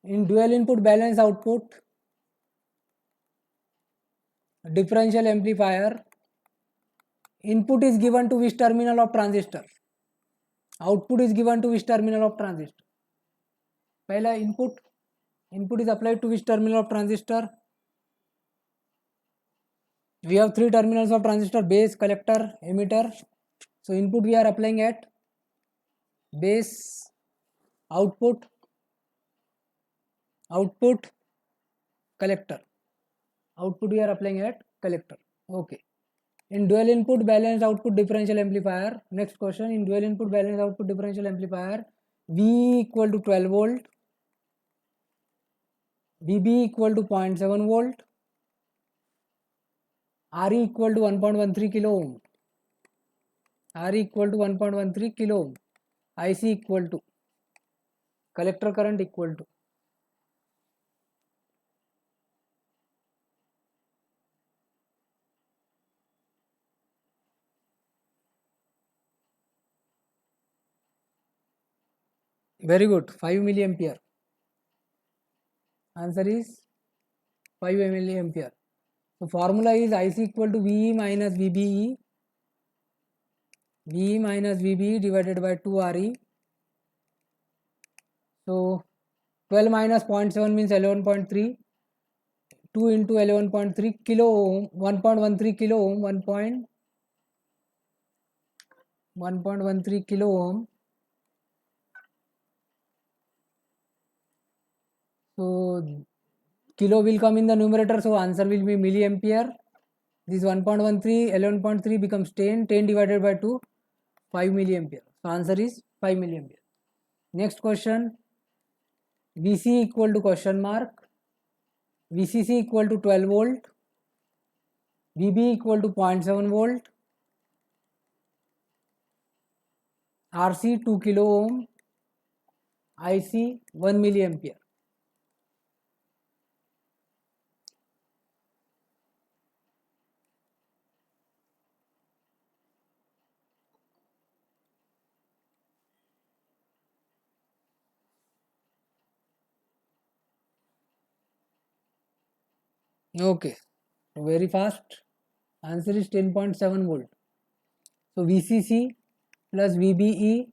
In dual input balance output differential amplifier, input is given to which terminal of transistor, output is given to which terminal of transistor. पहला input is applied to which terminal of transistor. We have three terminals of transistor: base, collector, emitter. So input we are applying at base, output collector, output we are applying at collector. Okay. In dual input balanced output differential amplifier, next question, in dual input balanced output differential amplifier, V equal to 12 volt, VB equal to 0.7 volt, RE equal to 1.13 kilo ohm, RE equal to 1.13 kilo ohm, IC equal to, collector current equal to, very good, 5 milliampere. Answer is 5 milliampere. So formula is IC equal to VE minus VBE, VE minus VBE divided by 2 RE. So 12 minus 0.7 means 11.3, 2 into 11.3 kilo ohm, 1.13 kilo ohm, 1.13 kilo ohm. So kilo will come in the numerator, so answer will be milliampere. This 1.13, 11.3 becomes 10, 10 divided by 2, 5 milliampere. So answer is 5 milliampere. Next question, VC equal to question mark, VCC equal to 12 volt, VB equal to 0.7 volt, RC 2 kilo ohm, IC 1 milliampere. Okay, very fast. Answer is 10.7 volt. So VCC plus VBE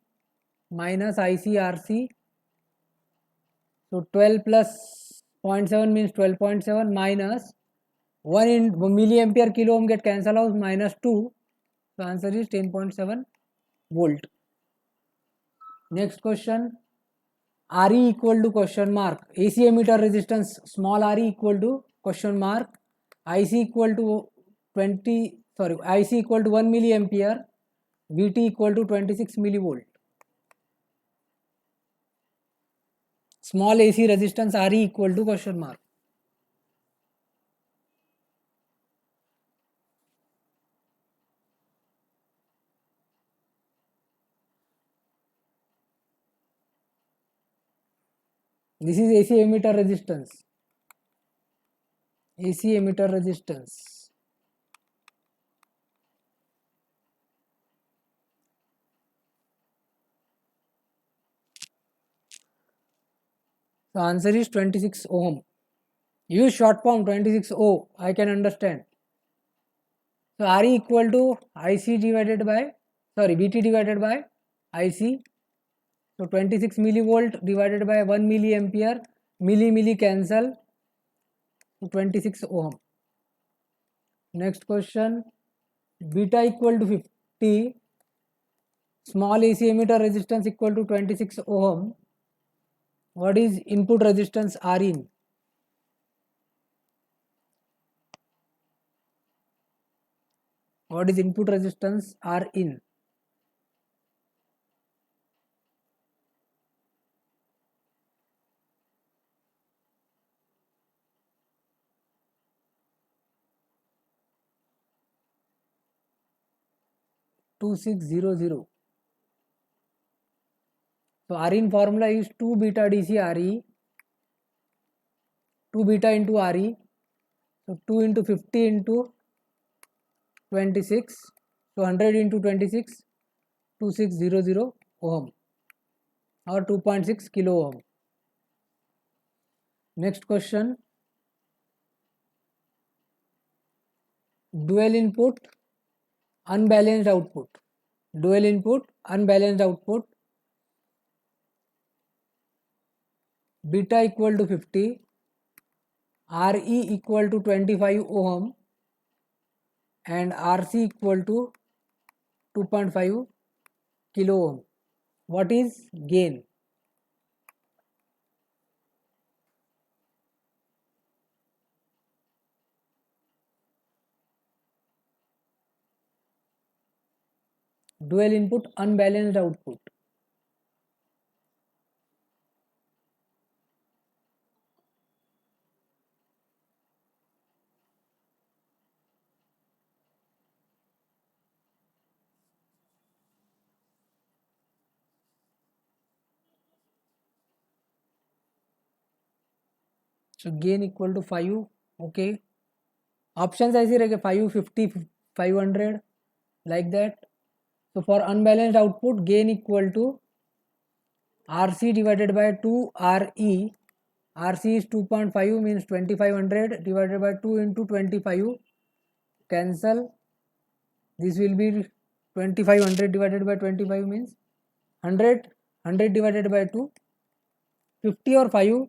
minus ICRC. So 12 plus 0.7 means 12.7 minus 1 in milliampere kilo ohm get cancel out, minus 2. So answer is 10.7 volt. Next question, RE equal to question mark, AC emitter resistance small RE equal to question mark, IC equal to 1 milliampere, VT equal to 26 millivolt. Small AC resistance RE equal to question mark. This is AC emitter resistance. AC emitter resistance. The answer is 26 ohm. Use short form 26 O. I can understand. So RE equal to IC divided by, VT divided by IC. So 26 millivolt divided by 1 milliampere, milli cancel, so 26 ohm. Next question, beta equal to 50, small AC emitter resistance equal to 26 ohm. What is input resistance R in? What is input resistance R in? (2600). So R in formula is 2 beta DC RE, 2 beta into RE. So 2 into 50 into 26. So 100 into 26, 2600 ohm or 2.6 kilo ohm. Next question, dual input unbalanced output, dual input unbalanced output, beta equal to 50, Re equal to 25 ohm and Rc equal to 2.5 kilo ohm. What is gain? Dual input unbalanced output. So gain equal to 5. Okay, options ऐसे रहेंगे 5, 50, 500 like that. So for unbalanced output, gain equal to RC divided by 2 RE. RC is 2.5 means 2500 divided by 2 into 25. Cancel. This will be 2500 divided by 25 means 100. 100 divided by 2. 50 or 5?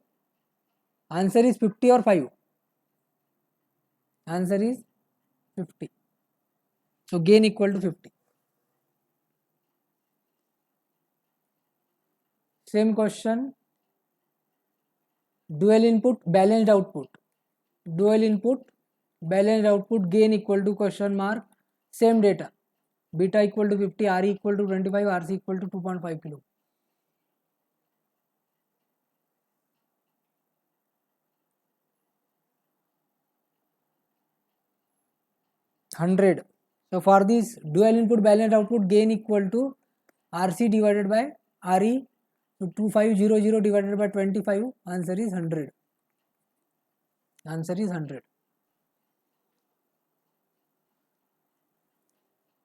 Answer is 50 or 5? Answer is 50. So gain equal to 50. Same question. Dual input balanced output. Dual input balanced output, gain equal to question mark. Same data. Beta equal to 50, Re equal to 25, Rc equal to 2.5 kilo. $100. So for this dual input balanced output, gain equal to Rc divided by Re. So 2500 divided by 25. Answer is 100. Answer is 100.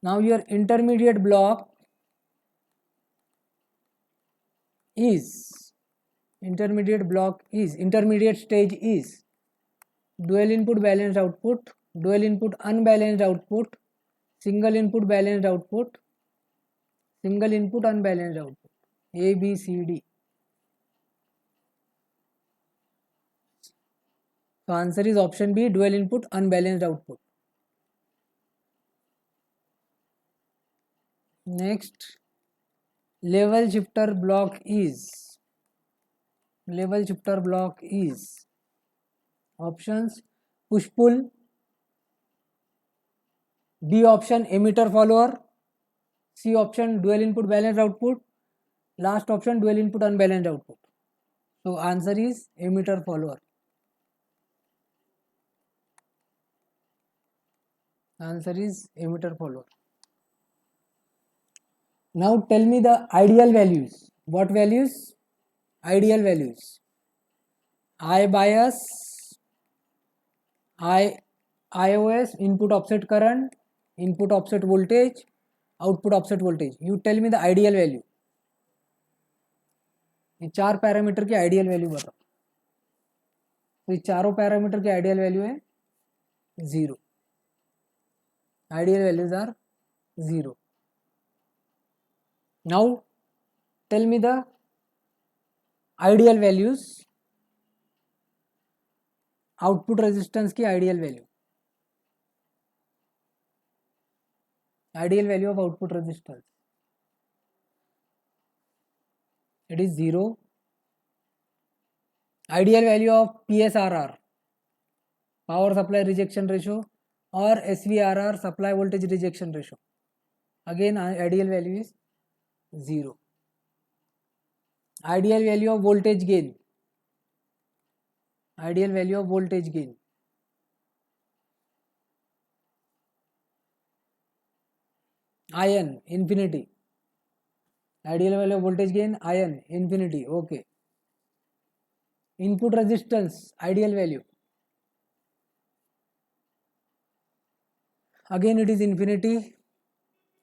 Now your intermediate block is intermediate stage is dual input balanced output, dual input unbalanced output, single input balanced output, single input unbalanced output, A, B, C, D. So answer is option B, dual input unbalanced output. Next, level shifter block is options push pull, B option emitter follower, C option dual input balanced output, last option dual input unbalanced output. So answer is emitter follower. Answer is emitter follower. Now tell me the ideal values. What values? Ideal values. I bias, IOS, input offset current, input offset voltage, output offset voltage. You tell me the ideal value. ये 4 parameter की ideal value बताओ. तो ये चारों parameter की ideal value है 0. Ideal values are 0. Now tell me the ideal values, output resistance की ideal value. Ideal value of output resistance. It is 0. Ideal value of PSRR, power supply rejection ratio, or SVRR, supply voltage rejection ratio. Again ideal value is 0. Ideal value of voltage gain. Ideal value of voltage gain. IN infinity. Ideal value of voltage gain IN infinity. Okay. Input resistance ideal value. Again it is infinity.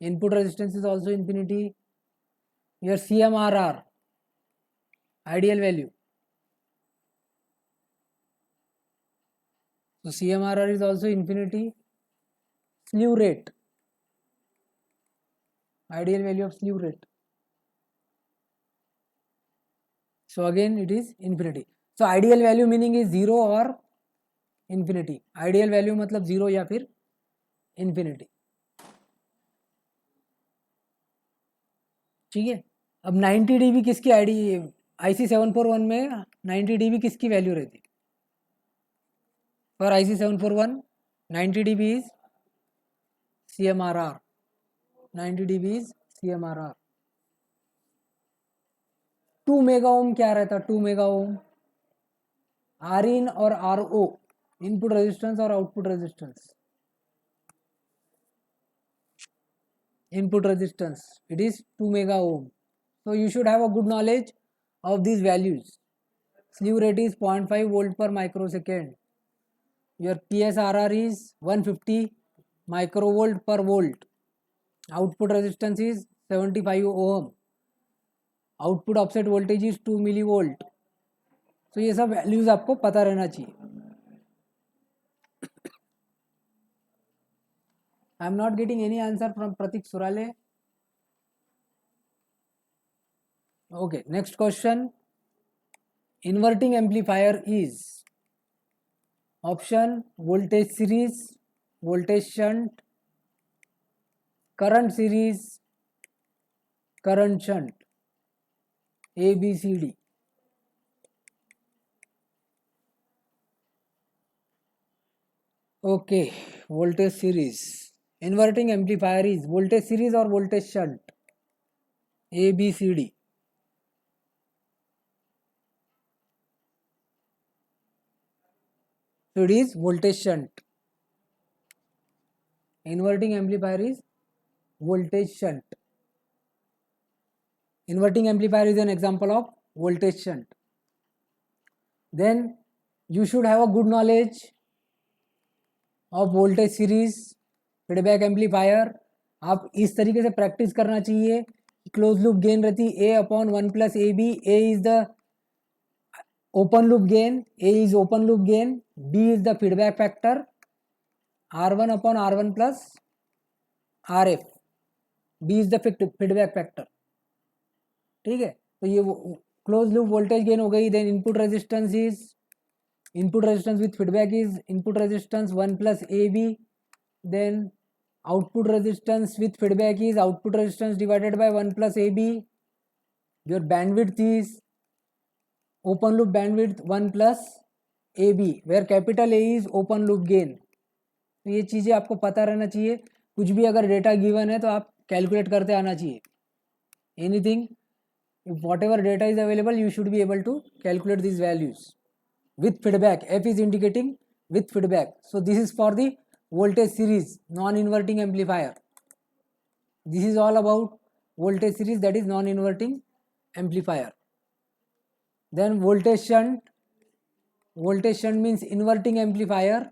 Input resistance is also infinity. Your CMRR ideal value. So CMRR is also infinity. Slew rate, ideal value of slew rate. So again it is infinity. So ideal value meaning is 0 or infinity. Ideal value मतलब 0 या फिर infinity. ठीक है. अब 90 dB किसकी IC741 में 90 dB किसकी value रहती? For IC741 90 dB is CMRR. 90 dB is CMRR. 2 mega ohm क्या रहता? 2 मेगा ओम आर इन और आर ओ, इनपुट रेजिस्टेंस और output resistance. Input resistance, it is 2 mega ohm. So you should have a good knowledge of these values. Slew rate is 0.5 volt per microsecond. Your PSRR is 150 microvolt per volt. Output resistance is 75 ohm. Output offset voltage is 2 millivolt. So ये सब values आपको पता रहना चाहिए. I am not getting any answer from Pratik Surale. Okay, next question. Inverting amplifier is option voltage series, voltage shunt, current series, current shunt. A, B, C, D. Okay, voltage series. Inverting amplifier is voltage series or voltage shunt? A, B, C, D. So it is voltage shunt. Inverting amplifier is voltage shunt. Inverting amplifier is an example of voltage shunt. Then you should have a good knowledge of voltage series, feedback amplifier. आप इस तरीके से practice करना चाहिए. Close loop gain रहती A upon 1 plus AB. A is the open loop gain, A is open loop gain, B is the feedback factor, R1 upon R1 plus RF, B is the feedback factor. ठीक है, तो ये close loop voltage gain हो गई. Then input resistance is, input resistance with feedback is input resistance 1 plus AB. Then output resistance with feedback is output resistance divided by 1 plus AB. Your bandwidth is open loop bandwidth 1 plus AB, where capital A is open loop gain. तो ये चीज़ें आपको पता रहना चाहिए. कुछ भी अगर डेटा गिवन है तो आप कैलकुलेट करते आना चाहिए. Anything, whatever data is available, you should be able to calculate this values with feedback. F is indicating with feedback. So this is for the voltage series non-inverting amplifier. This is all about voltage series, that is non-inverting amplifier. Then voltage shunt. Voltage shunt means inverting amplifier,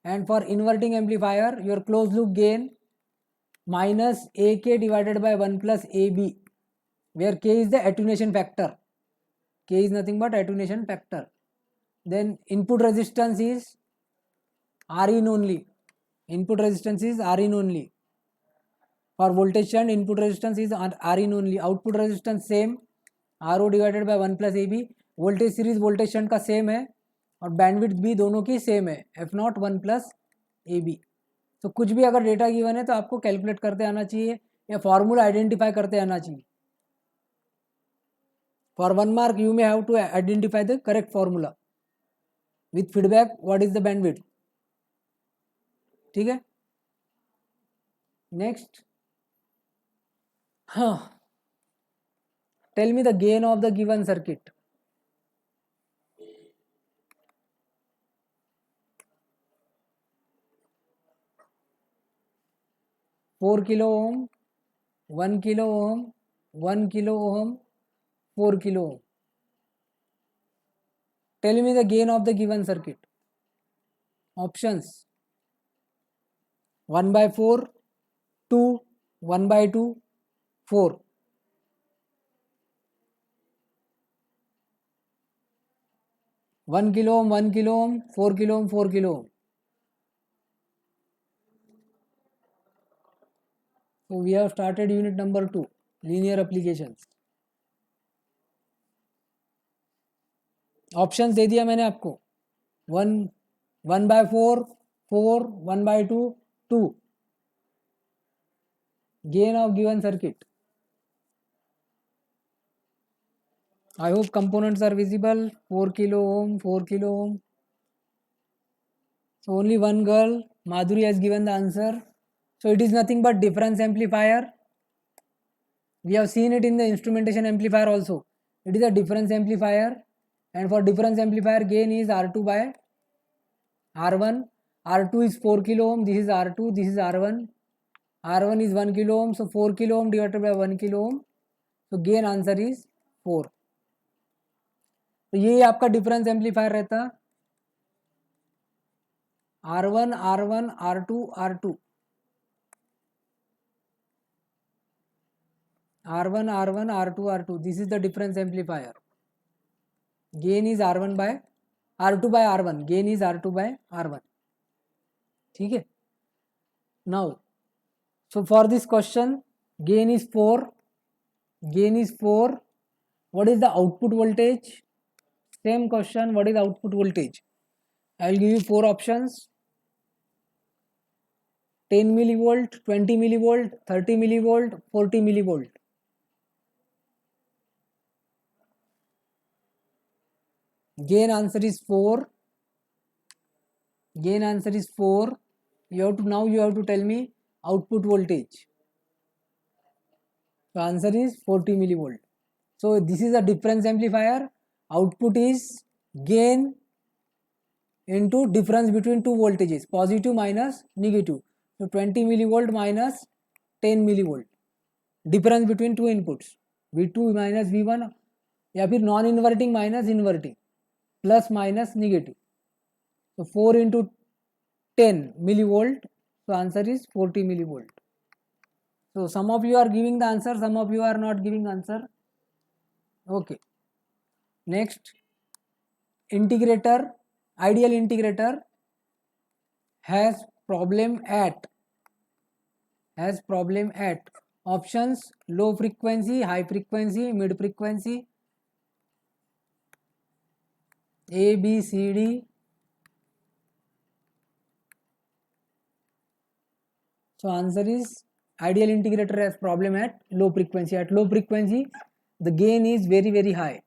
and for inverting amplifier your closed loop gain minus AK divided by 1 plus AB, where K is the attenuation factor. K is nothing but attenuation factor. Then input resistance is R in only. Input resistance is R in only. For voltage shunt input resistance is R in only. Output resistance same, RO divided by 1 plus AB. Voltage series voltage shunt का same है और bandwidth भी दोनों की same है, F0 1 plus AB. तो कुछ भी अगर डेटा गिवन है तो आपको कैलकुलेट करते आना चाहिए या फॉर्मूला आइडेंटिफाई करते आना चाहिए. For 1 mark you may have to identify the correct formula with feedback what is the bandwidth. ठीक है, नेक्स्ट. हाँ, tell me the gain of the given circuit. Four kilo ohm, 1 kilo ohm, 1 kilo ohm, 4 kilo ohm. Tell me the gain of the given circuit. Options 1 by 4, 2, 1 by 2, 4. 1 kilo ohm, 1 kilo ohm, 4 kilo ohm, 4 kilo ohm. So we have started unit number 2, linear applications. Options दे दिया मैंने आपको. 1/4, 4, 1/2, 2. Gain of given circuit. I hope components are visible. 4 kilo ohm, 4 kilo ohm. So only one girl, Madhuri, has given the answer. So it is nothing but difference amplifier. We have seen it in the instrumentation amplifier also. It is a difference amplifier, and for difference amplifier gain is R2 by R1. R2 is 4 kilo ohm, this is R2, this is R1. R1 is 1 kilo ohm, so 4 kilo ohm divided by 1 kilo ohm. So gain answer is 4. तो ये आपका difference amplifier रहता. R1, R1, R2, R2. R1, R1, R2, R2. This is the difference amplifier. Gain is R1 by R2 by R1. Gain is R2 by R1. ठीक है. Now, so for this question, gain is 4. Gain is 4. What is the output voltage? Same question. What is output voltage? I will give you 4 options. 10 millivolt, 20 millivolt, 30 millivolt, 40 millivolt. Gain answer is 4. Gain answer is 4. You have to tell me output voltage. So answer is 40 millivolt. So this is a difference amplifier. Output is gain into difference between two voltages, positive minus negative. So 20 millivolt minus 10 millivolt. Difference between two inputs, V2 minus V1, या फिर non inverting minus inverting, plus minus negative. So 4 into 10 millivolt. So answer is 40 millivolt. So some of you are giving the answer, some of you are not giving answer. Okay. Next, integrator, ideal integrator has problem at options: low frequency, high frequency, mid frequency, A, B, C, D. So answer is ideal integrator has problem at low frequency. At low frequency the gain is very very high.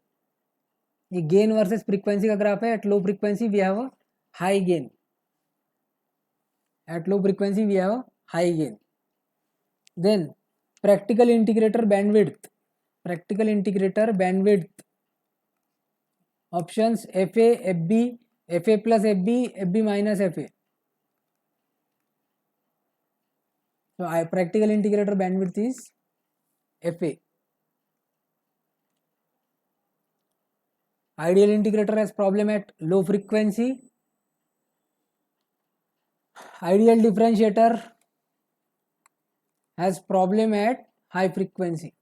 ये gain versus frequency का graph है. At low frequency we have a high gain. At low frequency we have a high gain. Then practical integrator bandwidth. Practical integrator bandwidth. Options: FA, FB, FA plus FB, FB minus FA. So practical integrator bandwidth is FA. Ideal integrator has problem at low frequency. Ideal differentiator has problem at high frequency.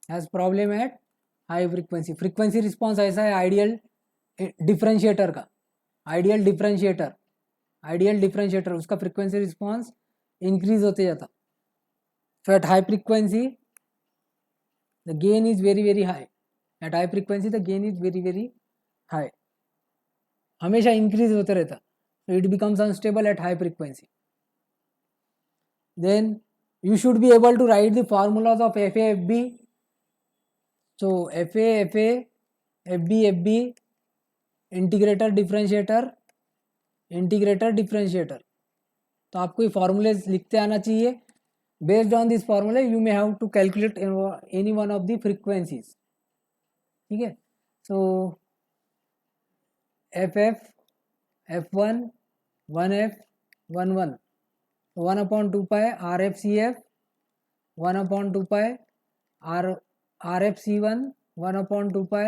Has problem at high frequency. Frequency response ऐसा है ideal differentiator का. Ideal differentiator उसका frequency response increase होते जाता. So at high frequency the gain is very very high. At high frequency the gain is very very high. हमेशा increase होते रहता. So it becomes unstable at high frequency. Then you should be able to write the formulas of FA, FB. So FA, FA, FB, FB, integrator, differentiator, तो आपको ये formulas लिखते आना चाहिए. Based on this formula you may have to calculate any one of the frequencies. ठीक है. So FF, F1, 1F, 1, 1/2 pi RFCF, 1/2 pi RFC1, 1/2 pi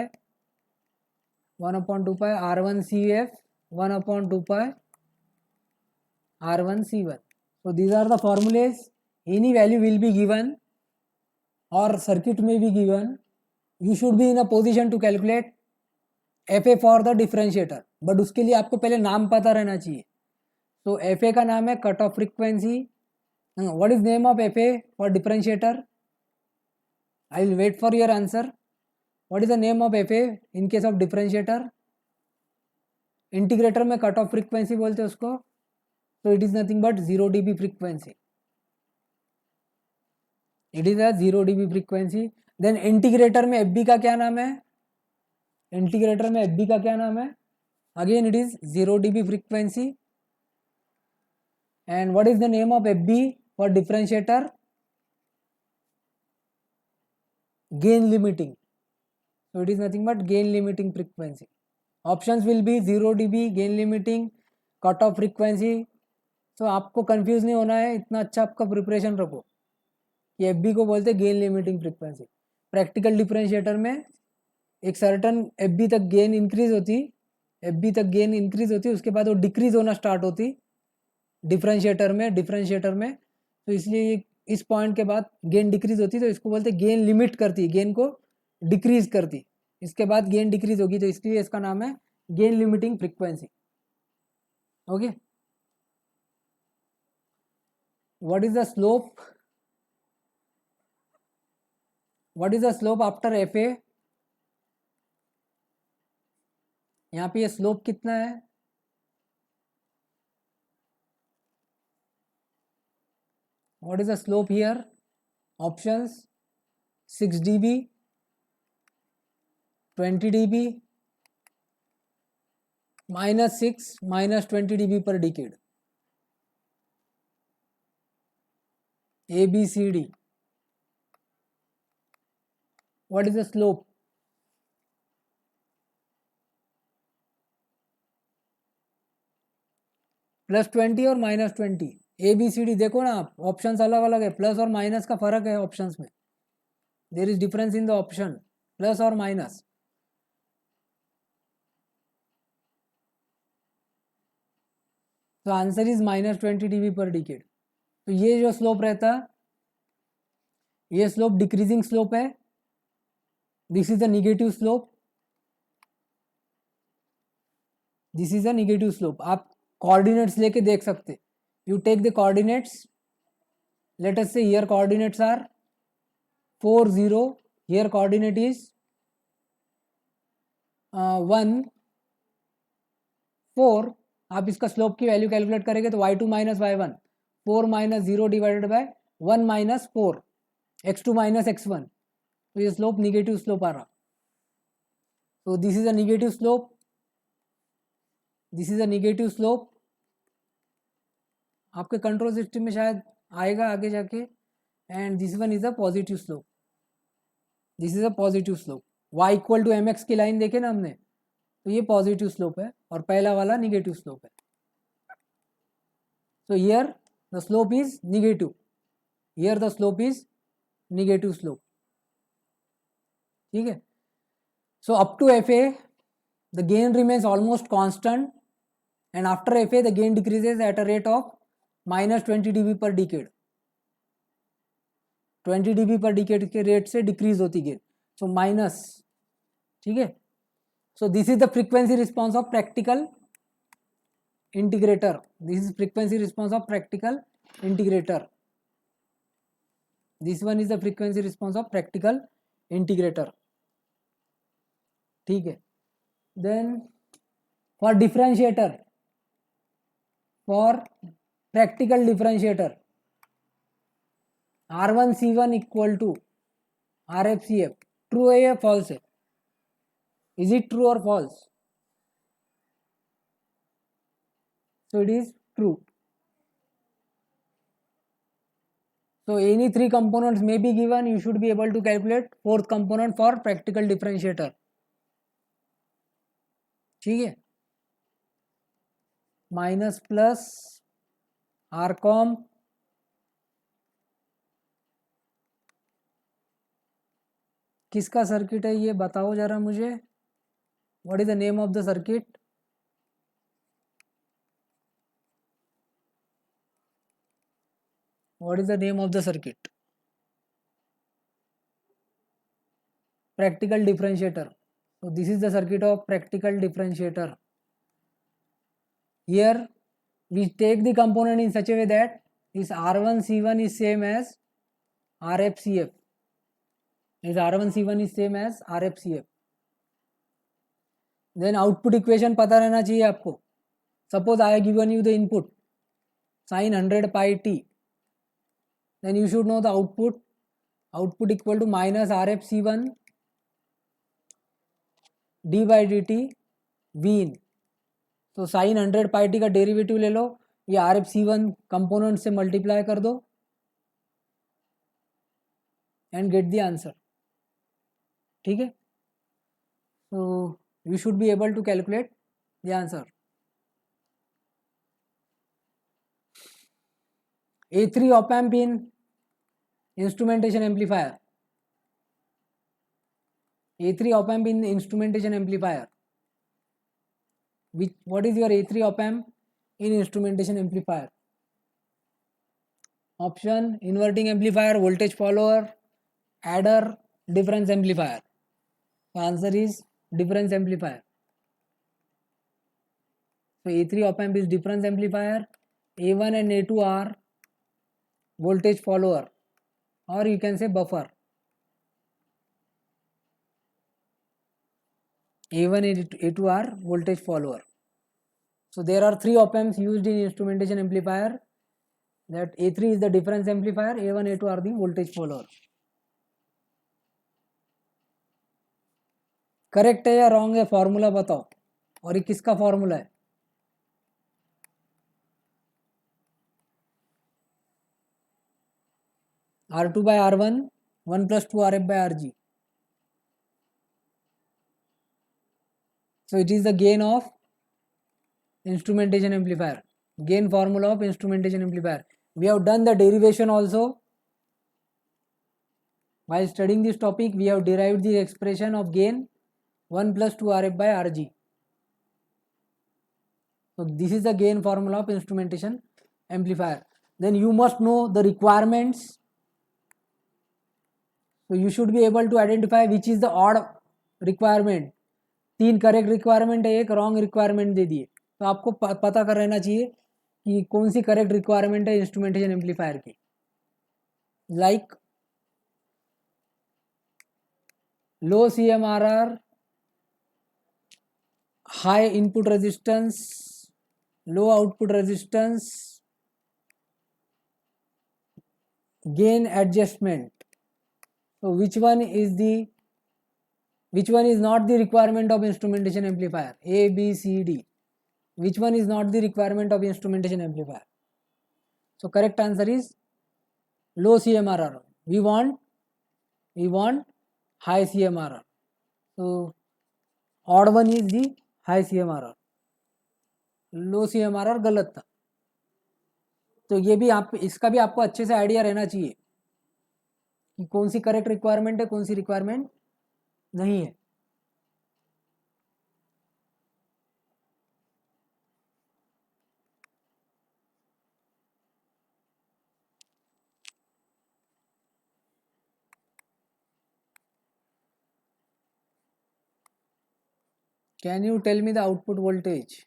R1CF, 1/2 pi R1C1. So these are the formulas. Any value will be given or circuit may be given. You should be in a position to calculate F A for the differentiator, but उसके लिए आपको पहले नाम पता रहना चाहिए. तो F A का नाम है cut off frequency. What is name of F A for differentiator? I will wait for your answer. What is the name of F A in case of differentiator? Integrator में cut off frequency बोलते हैं उसको. तो it is nothing but 0 dB frequency. It is a 0 dB frequency. Then integrator में F B का क्या नाम है? इंटीग्रेटर में एफ बी का क्या नाम है? Again it is 0 dB frequency. And what is the name of F B for differentiator? gain limiting. So it is nothing but gain limiting frequency. Options will be 0 dB, gain limiting, cut off frequency. So आपको confuse नहीं होना है, इतना अच्छा आपका preparation रखो कि F B को बोलते हैं gain limiting frequency. Practical differentiator में एक सर्टन एफ बी तक गेन इंक्रीज होती, उसके बाद वो डिक्रीज होना स्टार्ट होती डिफरेंशिएटर में. तो इसलिए इस पॉइंट के बाद गेन डिक्रीज होती, तो इसको बोलते गेन लिमिट करती, गेन को डिक्रीज करती. इसके बाद गेन डिक्रीज होगी, तो इसलिए इसका नाम है gain limiting frequency. Okay. What is the slope? After F A? यहाँ पे ये स्लोप कितना है? What is the slope here? Options 6 dB, 20 dB, -6, -20 dB per decade. A, B, C, D. What is the slope? +20 और -20. A, B, C, D देखो ना आप, options अलग अलग है, प्लस और माइनस का फर्क है ऑप्शंस में. There is difference in the option, plus और माइनस. तो आंसर इज -20 dB पर डिकेड. तो ये जो स्लोप रहता, ये स्लोप डिक्रीजिंग स्लोप है. This is the negative slope. आप कोऑर्डिनेट्स लेके देख सकते. You take the coordinates. Let us say here coordinates are 4 0. Here coordinate is 1 4. आप इसका स्लोप की वैल्यू कैलकुलेट करेंगे तो y2 minus y1, 4 minus 0 divided by 1 minus 4, x2 minus x1. तो ये स्लोप निगेटिव स्लोप आ रहा. तो this is a negative slope. आपके कंट्रोल सिस्टम में शायद आएगा आगे जाके. And this one is a positive slope. y equal to mx की लाइन देखे ना हमने, तो ये पॉजिटिव स्लोप है और पहला वाला निगेटिव स्लोप है. So here the slope is negative. Slope. ठीक है. So up to FA the gain remains almost constant, and after FA the gain decreases at a rate of -20 dB per decade. 20 dB per decade के rate से decrease होती gain. So minus. ठीक है. So this is the frequency response of practical integrator. This is frequency response of practical integrator. This one is the frequency response of practical integrator. ठीक है. Then for differentiator, for practical differentiator, R1C1 equal to RFCF. True है या false है? Is it true or false? So it is true. So any three components may be given. You should be able to calculate fourth component for practical differentiator. ठीक है. Minus plus RCom किसका circuit है ये बताओ जरा मुझे. What is the name of the circuit? What is the name of the circuit? practical differentiator. So this is the circuit of practical differentiator. Here we take the component in such a way that this R1C1 is same as RFCF. This R1C1 is same as RFCF. Then output equation पता रहना चाहिए आपको. Suppose I have given you the input sin 100 pi t. Then you should know the output. Output equal to minus RFC1 d by dt v in. तो sign 100 pi T का derivative ले लो, ये RFC1 component से multiply कर दो and get the answer. ठीक है, so you should be able to calculate the answer. A3 op amp in instrumentation amplifier. A3 op amp in instrumentation amplifier. What is your A3 op amp in instrumentation amplifier? Option: inverting amplifier, voltage follower, adder, difference amplifier. The answer is difference amplifier. So A3 op amp is difference amplifier. A1 and A2 are voltage follower, or you can say buffer. A1 and A2 are voltage follower. So there are 3 op amps used in instrumentation amplifier. That A3 is the difference amplifier, A1, A2 are the voltage follower. Correct है या wrong है formula बताओ, और ये किसका formula है? R2 by R1 1 plus 2 RF by RG. So it is the gain of instrumentation amplifier, gain formula of instrumentation amplifier. We have done the derivation also. While studying this topic, we have derived the expression of gain 1 plus 2 RF by RG. So this is the gain formula of instrumentation amplifier. Then you must know the requirements. So you should be able to identify which is the odd requirement. 3 correct requirement है, 1 wrong requirement दे दिए, तो आपको पता कर रहना चाहिए कि कौन सी करेक्ट रिक्वायरमेंट है इंस्ट्रूमेंटेशन एम्पलीफायर की. Like low CMRR, high input resistance, low output resistance, gain adjustment. So which one is not the requirement of instrumentation amplifier? A, B, C, D. Which one is not the requirement of instrumentation amplifier? So correct answer is low CMRR. We want high CMRR. So odd one is the high CMRR. Low CMRR गलत था. तो ये भी इसका भी आपको अच्छे से आइडिया रहना चाहिए कि कौन सी करेक्ट रिक्वायरमेंट है, कौन सी रिक्वायरमेंट नहीं है. Can you tell me the output voltage?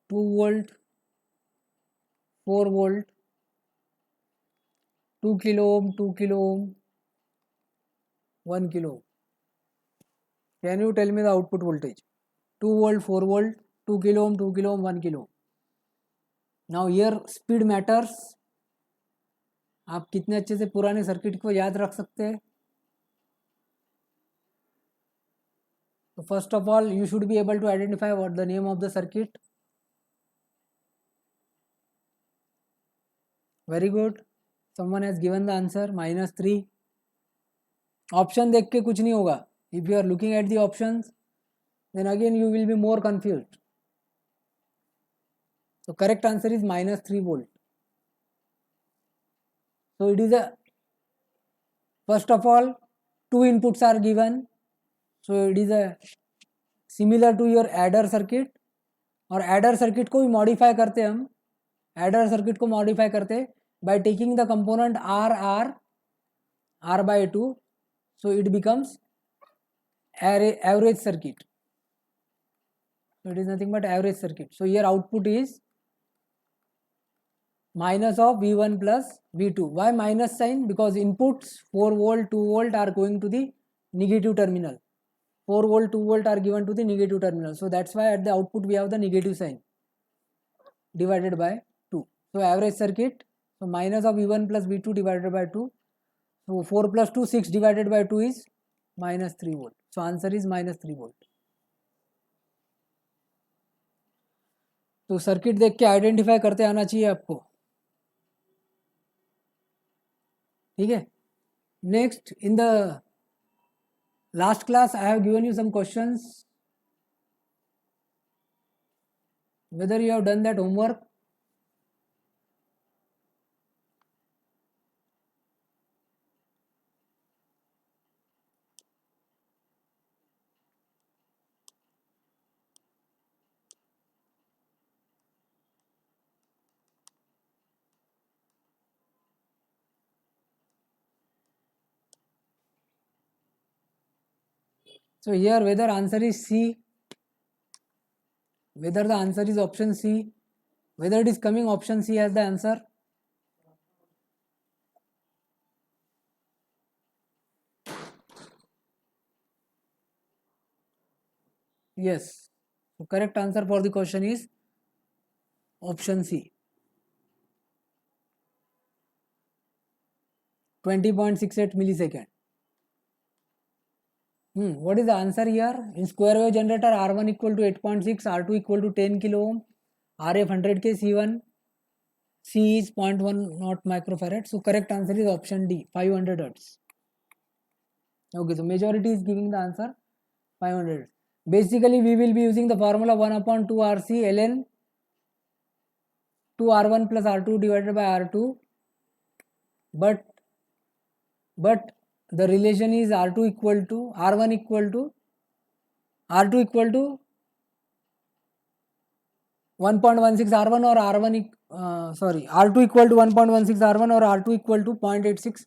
2 volt, 4 volt, 2 kilo ohm, 2 kilo ohm, 1 kilo ohm. Can you tell me the output voltage? 2 volt, 4 volt, 2 kilo ohm, 2 kilo ohm, 1 kilo ohm. Now here speed matters. आप कितने अच्छे से पुराने circuit को याद रख सकते हैं? So first of all, you should be able to identify what the name of the circuit. Very good. Someone has given the answer -3. Option देख के कुछ नहीं होगा. If you are looking at the options, then again you will be more confused. So correct answer is -3 volt. So it is first of all 2 inputs are given. So it is similar to your adder circuit. और adder circuit को भी modify करते हम. Adder circuit को modify करते by taking the component R R by 2, so it becomes average circuit. So it is nothing but average circuit. So here output is minus of V1 plus V2. Why minus sign? Because inputs 4 volt, 2 volt are going to the negative terminal. 4 volt, 2 volt are given to the negative terminal. So that's why at the output we have the negative sign divided by 2. So average circuit, so minus of V1 plus V2 divided by 2. So 4 plus 2, 6 divided by 2 is minus 3 volt. So answer is minus 3 volt. तो circuit देख के identify करते आना चाहिए आपको, ठीक है. Next, in the last class I have given you some questions. whether you have done that homework? So here whether answer is C, whether the answer is option C, whether it is coming option C as the answer. Yes, so correct answer for the question is option C. 20.68 millisecond. What is the answer here? In square wave generator, R1 equal to 8.6, R2 equal to 10 kilo ohm, RF 100K, C1, C is 0.1 not microfarad. So correct answer is option D, 500 hertz. Okay, so majority is giving the answer 500. Basically, we will be using the formula 1 upon 2 RC ln 2 R1 plus R2 divided by R2. But the relation is R2 equal to R1 equal to R2 equal to 1.16 R1 or R1 R2 equal to 1.16 R1 और R2 equal to 0.86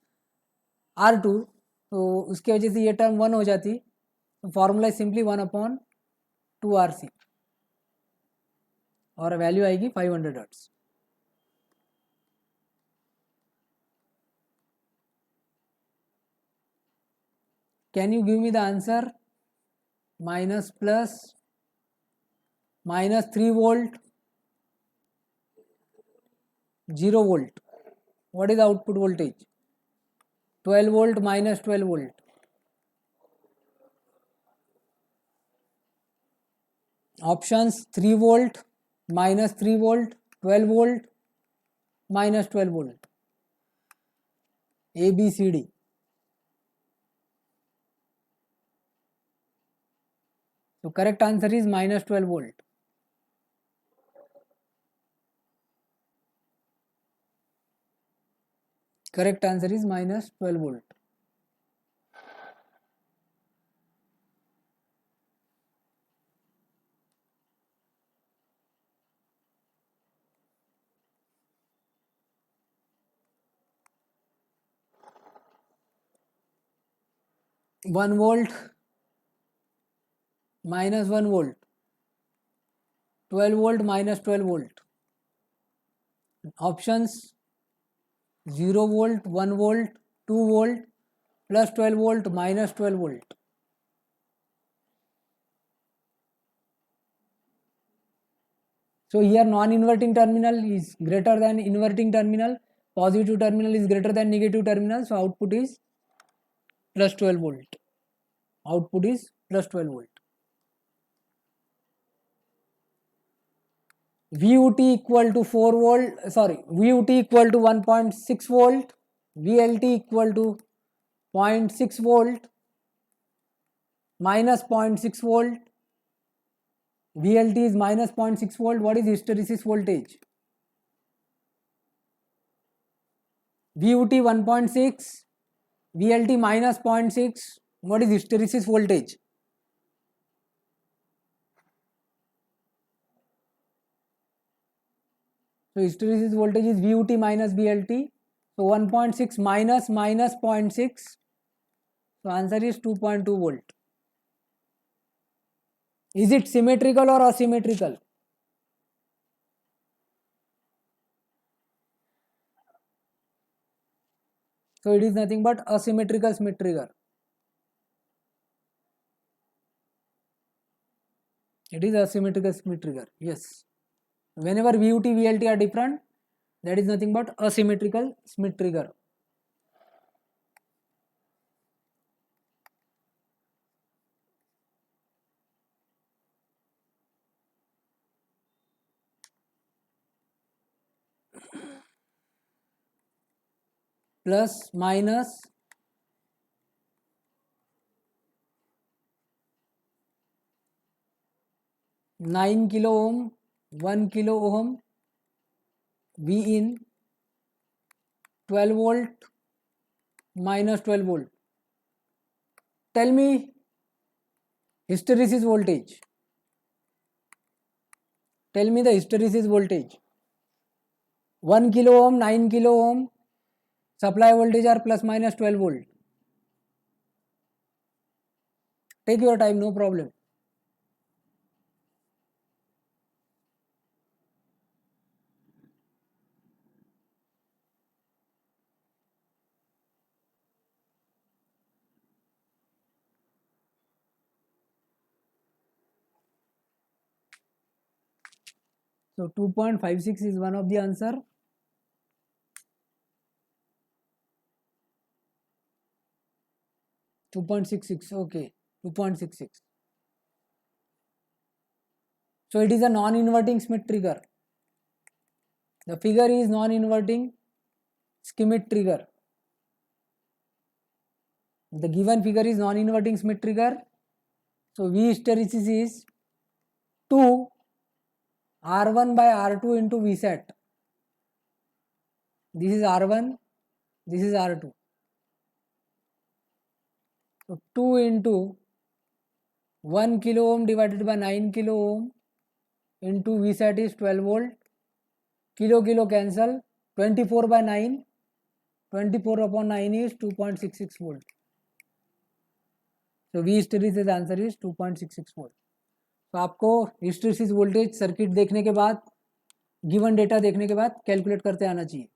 R2. तो उसके वजह से ये term 1 हो जाती. तो formula is simply 1 upon 2 RC और वैल्यू आएगी 500 hertz. Can you give me the answer? Minus plus minus 3 volt, 0 volt. What is the output voltage? 12 volt minus 12 volt. Options 3 volt, minus 3 volt, 12 volt, minus 12 volt. A, B, C, D. So correct answer is minus 12 volt. Correct answer is minus 12 volt. One volt minus 1 volt, 12 volt minus 12 volt. Options 0 volt, 1 volt, 2 volt, plus 12 volt minus 12 volt. So here non-inverting terminal is greater than inverting terminal, positive terminal is greater than negative terminal, so output is plus 12 volt. Output is plus 12 volt. VUT equal to 4 volt, VUT equal to 1.6 volt, VLT equal to 0.6 volt minus 0.6 volt. VLT is minus 0.6 volt. What is hysteresis voltage? VUT 1.6, VLT minus 0.6. What is hysteresis voltage? So hysteresis voltage is VUT minus VLT. So 1.6 minus 0.6. So answer is 2.2 volt. Is it symmetrical or asymmetrical? So it is nothing but asymmetrical Schmitt trigger. It is asymmetrical Schmitt trigger. Yes. Whenever VUT, VLT are different, that is nothing but asymmetrical Schmitt trigger. Plus minus 9 kilo ohm, 1 kilo ohm, V in 12 volt minus 12 volt. Tell me hysteresis voltage. Tell me the hysteresis voltage. 1 kilo ohm, 9 kilo ohm, supply voltage are plus minus 12 volt. Take your time, no problem. So 2.56 is one of the answer. .66, okay, 2.66. So it is a non-inverting Schmitt trigger. The figure is non-inverting Schmitt trigger. The given figure is non-inverting Schmitt trigger. So V hysteresis is 2 R1 by R2 into Vsat. This is R1, this is R2. So 2 into 1 kilo ohm divided by 9 kilo ohm into Vsat is 12 volt. Kilo cancel. 24 by 9. 24 upon 9 is 2.66 volt. So V hysteresis answer is 2.66 volt. तो आपको hysteresis voltage circuit देखने के बाद, given data देखने के बाद calculate करते आना चाहिए.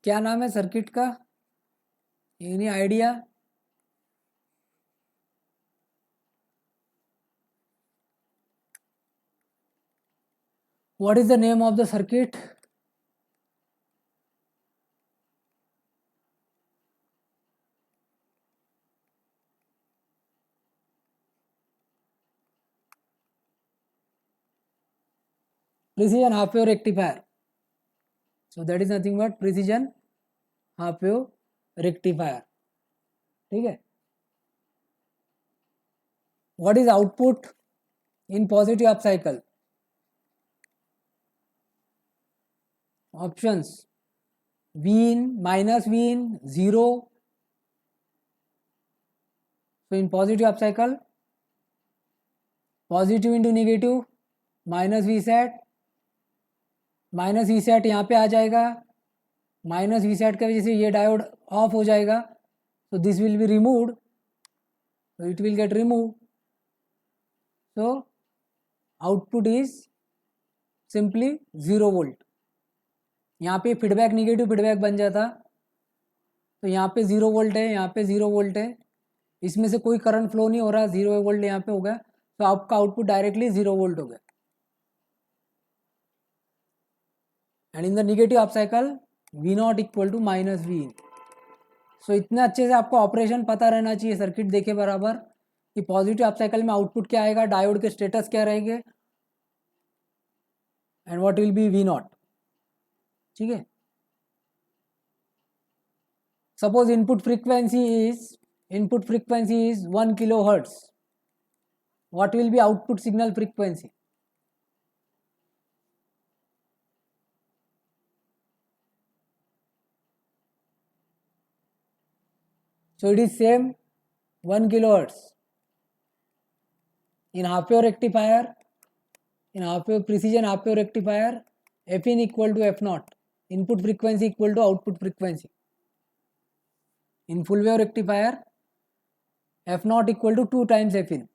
क्या नाम है सर्किट का? Any idea? What is the name of the circuit? Precision half wave rectifier. So that is nothing but precision half wave rectifier. ठीक है. What is output in positive up cycle? Options: V in, minus V in, 0. So in positive up cycle, positive into negative minus V set. Minus V set यहाँ पे आ जाएगा. Minus V set की वजह से ये diode off हो जाएगा. So this will be removed. So it will get remove. So output is simply 0 volt. यहाँ पे फीडबैक नेगेटिव फीडबैक बन जाता. तो यहाँ पे 0 वोल्ट है, यहाँ पे 0 वोल्ट है. इसमें से कोई करंट फ्लो नहीं हो रहा. 0 वोल्ट यहाँ पे हो गया. तो आपका आउटपुट डायरेक्टली 0 वोल्ट हो गया. And in the negative up cycle V not equal to minus V in. So इतने अच्छे से आपको ऑपरेशन पता रहना चाहिए सर्किट देखे बराबर कि पॉजिटिव अप साइकिल में आउटपुट क्या आएगा, डायोड के स्टेटस क्या रहेंगे, and what will be V not. ठीक है. Suppose input frequency is 1 kilo hertz. what will be output signal frequency? So it is same 1 kilohertz. In half wave rectifier, in half wave precision half wave rectifier, F in equal to F naught, input frequency equal to output frequency. In full wave rectifier, F naught equal to 2 times F in.